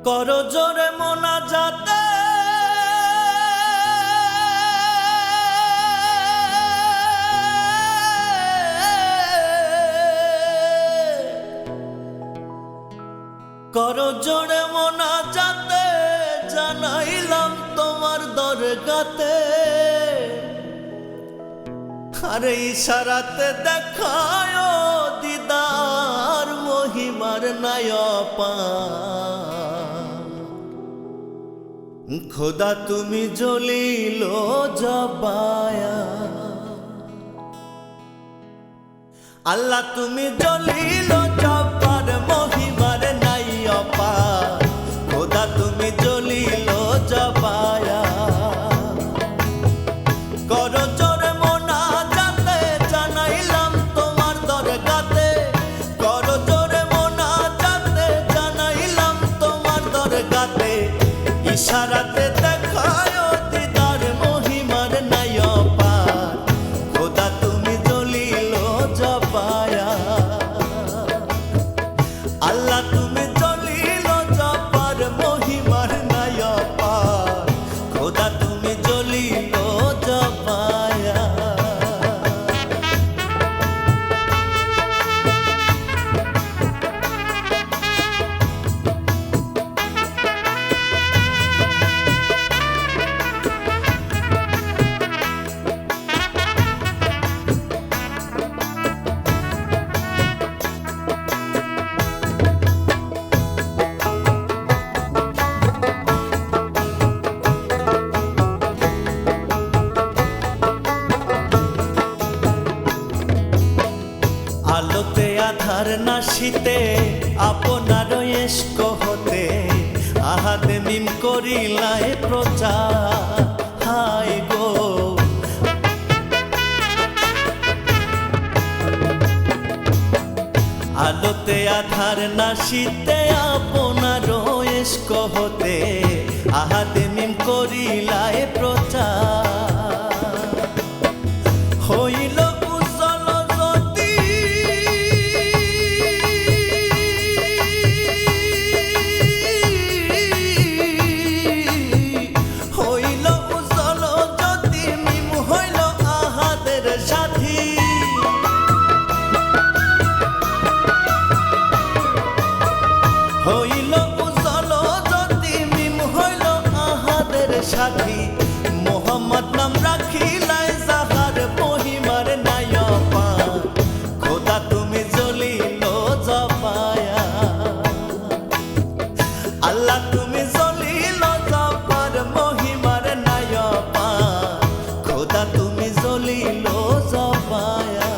করো জোরে মোনাজাতে করো জোরে মোনাজাতে জানাইলাম তোমার দরগাতে আরে ইশারাতে দেখায় দিদার মহিমার নায়পা খোদা তুমি জলিল জবায়া আল্লাহ তুমি জলিল জব্বার মহিমার নায়পা খোদা তুমি জলিল জবায়া করো জোরে মোনাজাতে জানাইলাম তোমার দরগাতে করো জোরে মোনাজাতে জানাইলাম তোমার দরগাতে ইশারাতে দেখায় দিদার মহিমার নায়পা খোদা তুমি জলিল জবায়া আল্লাহ তুমি জলিল জব্বার মহিমার নায়পা খোদা তুমি জলিল জবায়া আলোতে আধার নাশিতে আপনার ইশক হতে আহাদ মিম করিলাই প্রচার হায় গো আলোতে আধার নাশিতে আপনার ইশক হতে আহাদ মিম করিলাই প্রচার হইল সাথী মোহাম্মদ নাম রাখিলাই যাহার মহিমার নায়পা খোদা তুমি জলিল জবায়া আল্লাহ তুমি জলিল জব্বার মহিমার নায়পা খোদা তুমি জলিল জবায়া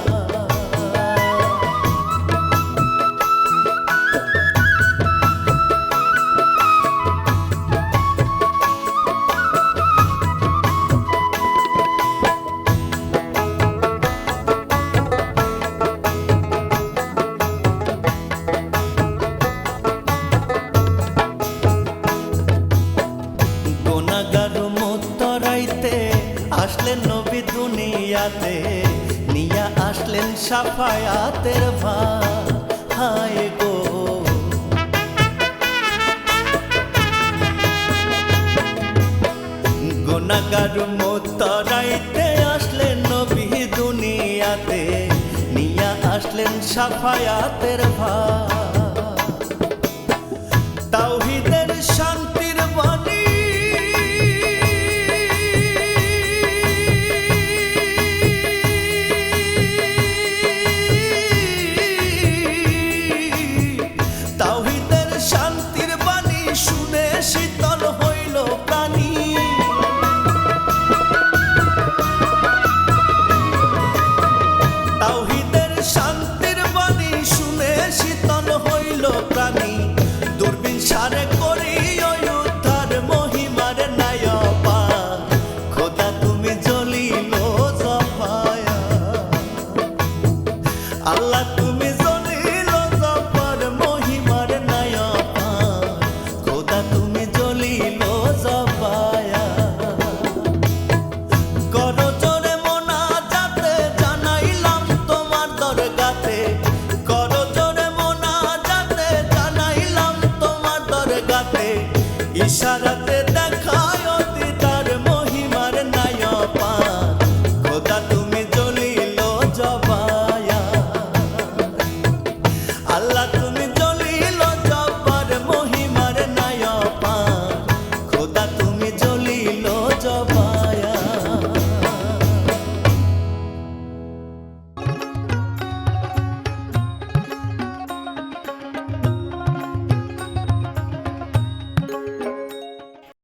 আসলেন নবী দুনিয়াতে নিয়া আসলেন শাফায়াতের ভার হায় গো গুনাহগার মুত্তরাইতে আসলেন নবী দুনিয়াতে নিয়া আসলেন শাফায়াতের ভার তাওহীদের শান